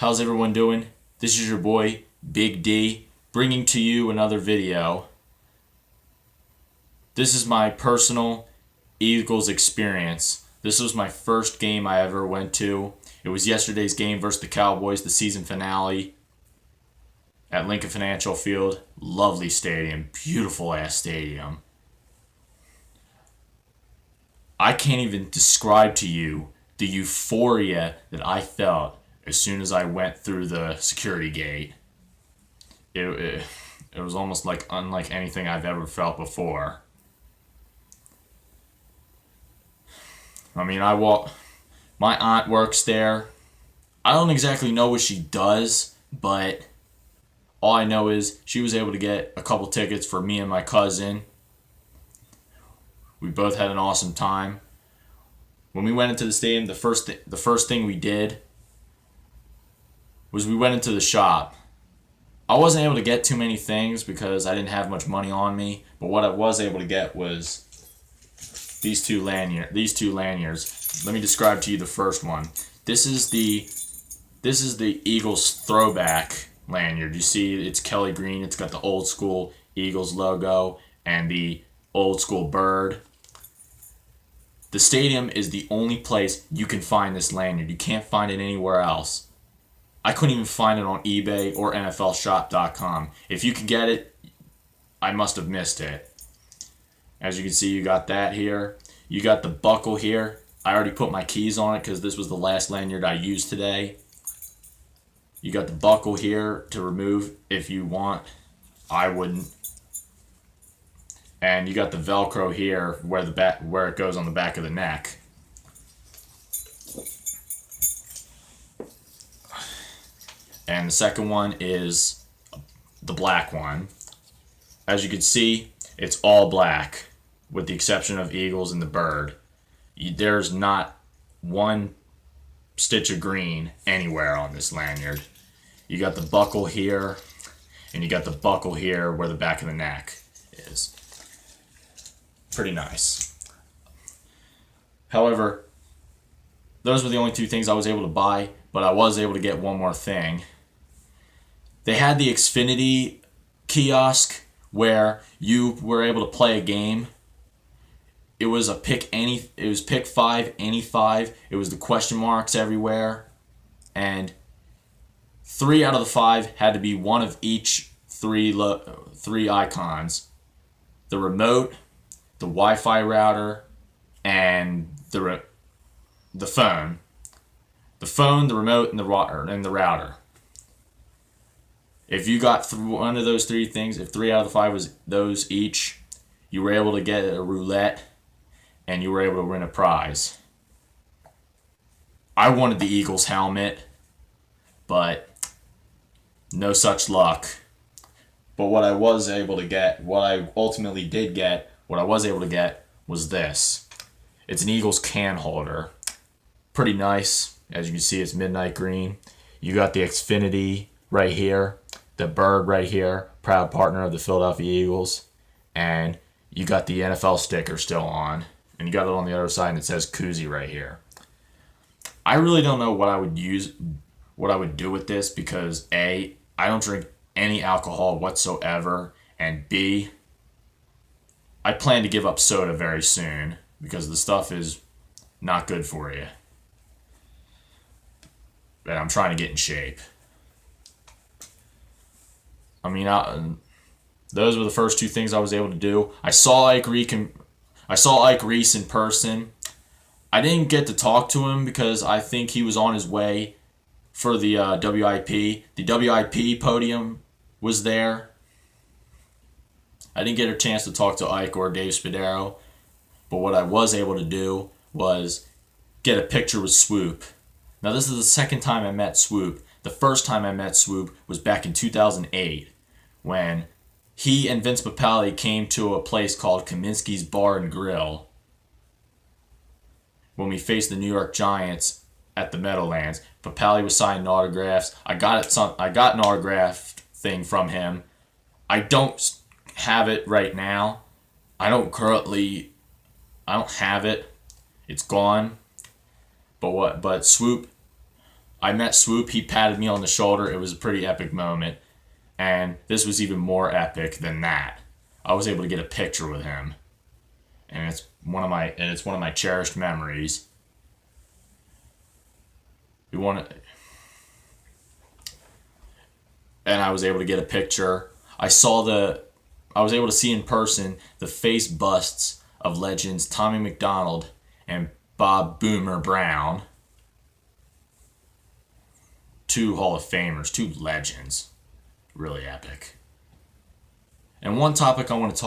How's everyone doing? This is your boy, Big D, bringing to you another video. This is my personal Eagles experience. This was my first game I ever went to. It was yesterday's game versus the Cowboys, the season finale at Lincoln Financial Field. Lovely stadium, beautiful ass stadium. I can't even describe to you the euphoria that I felt as soon as I went through the security gate. It was almost like unlike anything I've ever felt before. I mean, my aunt works there. I don't exactly know what she does, but all I know is she was able to get a couple tickets for me and my cousin. We both had an awesome time. When we went into the stadium, the first thing we did was we went into the shop. I wasn't able to get too many things because I didn't have much money on me, but what I was able to get was these two lanyards. Let me describe to you the first one. This is the Eagles throwback lanyard. You see it's Kelly green. It's got the old school Eagles logo and the old school bird. The stadium is the only place you can find this lanyard. You can't find it anywhere else. I couldn't even find it on eBay or NFLshop.com. If you can get it, I must have missed it. As you can see, you got that here. You got the buckle here. I already put my keys on it because this was the last lanyard I used today. You got the buckle here to remove if you want. I wouldn't. And you got the Velcro here where it goes on the back of the neck. And the second one is the black one. As you can see, it's all black with the exception of Eagles and the bird. There's not one stitch of green anywhere on this lanyard. You got the buckle here, and you got the buckle here where the back of the neck is. Pretty nice. However, those were the only two things I was able to buy, but I was able to get one more thing. They had the 𝔡'𝔞𝔯𝔯𝔦 kiosk where you were able to play a game. It was pick 5, any 5. It was the question marks everywhere. And 3 out of the 5 had to be one of each three icons. The remote, the Wi-Fi router, and the phone. The phone, the remote, and the router. If you got one of those 3 things, if 3 out of the 5 was those each, you were able to get a roulette and you were able to win a prize. I wanted the Eagles helmet, but no such luck. But what I was able to get, what I ultimately did get, what I was able to get was this. It's an Eagles can holder. Pretty nice. As you can see, it's midnight green. You got the 𝔡'𝔞𝔯𝔯𝔦 right here. The bird right here, proud partner of the Philadelphia Eagles. And you got the NFL sticker still on. And you got it on the other side and it says koozie right here. I really don't know what I would do with this because A, I don't drink any alcohol whatsoever, and B, I plan to give up soda very soon because the stuff is not good for you. And I'm trying to get in shape. I mean, those were the first 2 things I was able to do. I saw Ike Reese in person. I didn't get to talk to him because I think he was on his way for the WIP. The WIP podium was there. I didn't get a chance to talk to Ike or Dave Spadaro, but what I was able to do was get a picture with Swoop. Now, this is the second time I met Swoop. The first time I met Swoop was back in 2008 when he and Vince Papale came to a place called Kaminsky's Bar and Grill when we faced the New York Giants at the Meadowlands. Papale was signing autographs. I got an autograph thing from him. I don't have it right now. I don't have it. It's gone. But Swoop, I met Swoop. He patted me on the shoulder. It was a pretty epic moment. And this was even more epic than that. I was able to get a picture with him. And it's one of my cherished memories. And I was able to get a picture. I was able to see in person the face busts of legends Tommy McDonald and Bob Boomer Brown. Two Hall of Famers, two legends. Really epic. And one topic I want to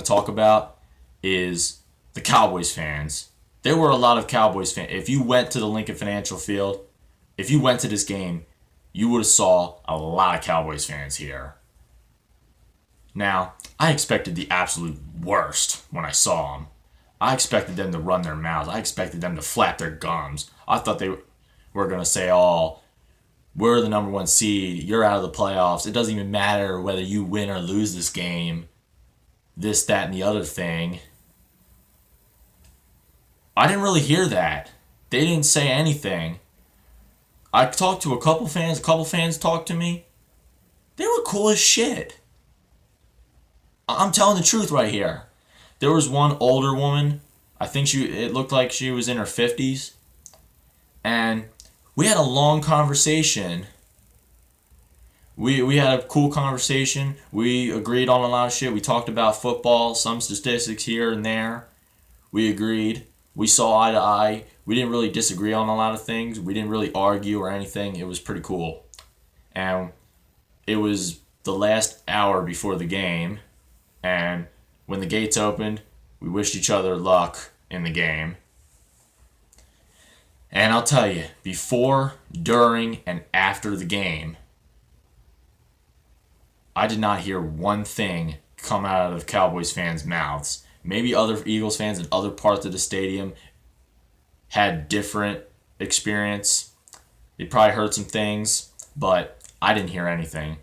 talk about is the Cowboys fans. There were a lot of Cowboys fans. If you went to the Lincoln Financial Field, if you went to this game, you would have saw a lot of Cowboys fans here. Now, I expected the absolute worst when I saw them. I expected them to run their mouths. I expected them to flap their gums. I thought they were going to say, oh, we're the number one seed. You're out of the playoffs. It doesn't even matter whether you win or lose this game. This, that, and the other thing. I didn't really hear that. They didn't say anything. I talked to a couple fans. A couple fans talked to me. They were cool as shit. I'm telling the truth right here. There was one older woman. I think it looked like she was in her 50s. And we had a long conversation. We had a cool conversation. We agreed on a lot of shit. We talked about football, some statistics here and there. We agreed. We saw eye to eye. We didn't really disagree on a lot of things. We didn't really argue or anything. It was pretty cool. And it was the last hour before the game. And when the gates opened, we wished each other luck in the game. And I'll tell you, before, during, and after the game, I did not hear one thing come out of Cowboys fans' mouths. Maybe other Eagles fans in other parts of the stadium had different experience. They probably heard some things, but I didn't hear anything.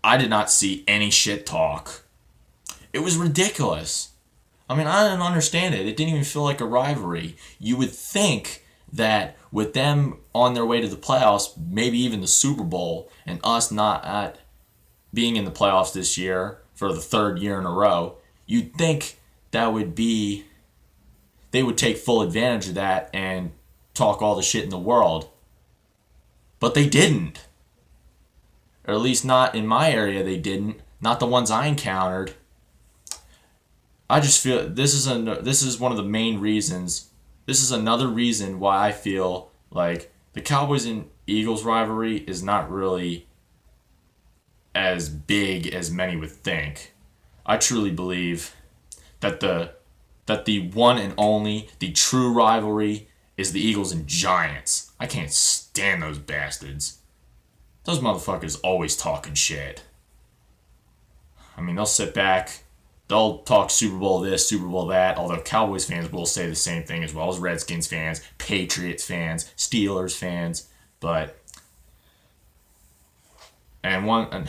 I did not see any shit talk. It was ridiculous. I mean, I didn't understand it. It didn't even feel like a rivalry. You would think that with them on their way to the playoffs, maybe even the Super Bowl, and us not being in the playoffs this year for the third year in a row, you'd think they would take full advantage of that and talk all the shit in the world. But they didn't. Or at least not in my area they didn't. Not the ones I encountered. I just feel this is one of the main reasons. This is another reason why I feel like the Cowboys and Eagles rivalry is not really as big as many would think. I truly believe that the one and only, the true rivalry is the Eagles and Giants. I can't stand those bastards. Those motherfuckers always talking shit. I mean, they'll sit back, they'll talk Super Bowl this, Super Bowl that, although Cowboys fans will say the same thing as well as Redskins fans, Patriots fans, Steelers fans, but and one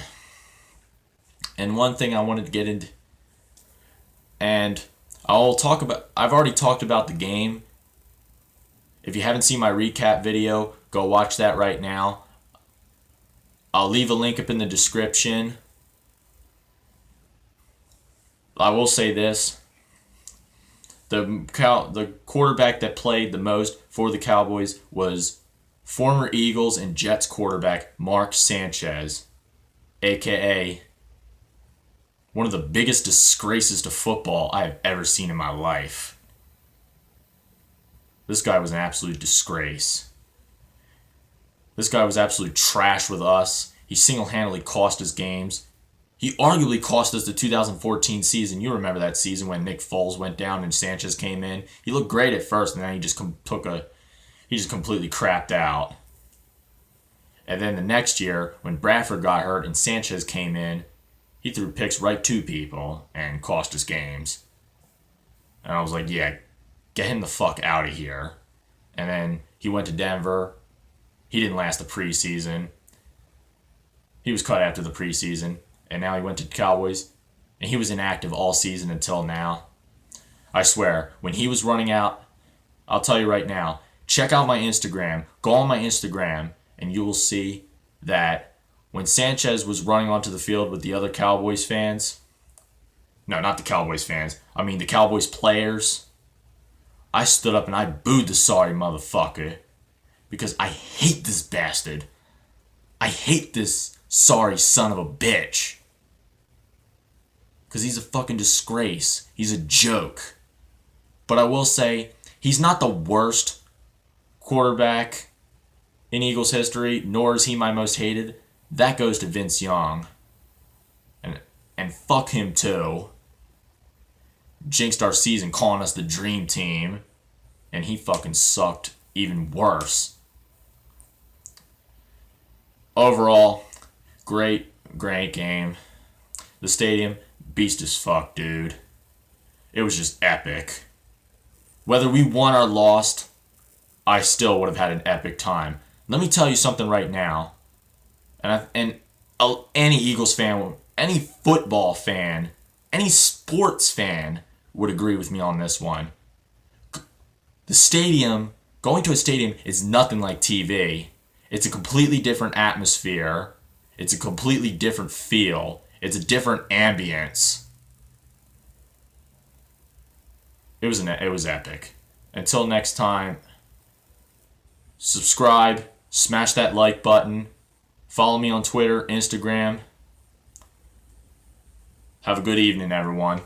thing I wanted to get into, and I've already talked about the game. If you haven't seen my recap video, go watch that right now. I'll leave a link up in the description. I will say this. The quarterback that played the most for the Cowboys was former Eagles and Jets quarterback Mark Sanchez, a.k.a. one of the biggest disgraces to football I have ever seen in my life. This guy was an absolute disgrace. This guy was absolute trash with us. He single-handedly cost us games. He arguably cost us the 2014 season. You remember that season when Nick Foles went down and Sanchez came in. He looked great at first, and then he just completely crapped out. And then the next year, when Bradford got hurt and Sanchez came in, he threw picks right to people and cost us games. And I was like, yeah, get him the fuck out of here. And then he went to Denver. He didn't last the preseason. He was cut after the preseason. And now he went to the Cowboys. And he was inactive all season until now. I swear, when he was running out, I'll tell you right now, check out my Instagram. Go on my Instagram, and you will see that when Sanchez was running onto the field with the other Cowboys fans, no, not the Cowboys fans, I mean the Cowboys players, I stood up and I booed the sorry motherfucker because I hate this bastard. I hate this sorry son of a bitch. Because he's a fucking disgrace. He's a joke. But I will say, he's not the worst quarterback in Eagles history, nor is he my most hated. That goes to Vince Young. And fuck him too. Jinxed our season calling us the dream team. And he fucking sucked even worse. Overall, great game. The stadium, beast as fuck, dude. It was just epic. Whether we won or lost, I still would have had an epic time. Let me tell you something right now. Any Eagles fan, any football fan, any sports fan would agree with me on this one. The stadium, going to a stadium is nothing like TV. It's a completely different atmosphere. It's a completely different feel. It's a different ambience. It was epic. Until next time, subscribe, smash that like button, follow me on Twitter, Instagram. Have a good evening, everyone.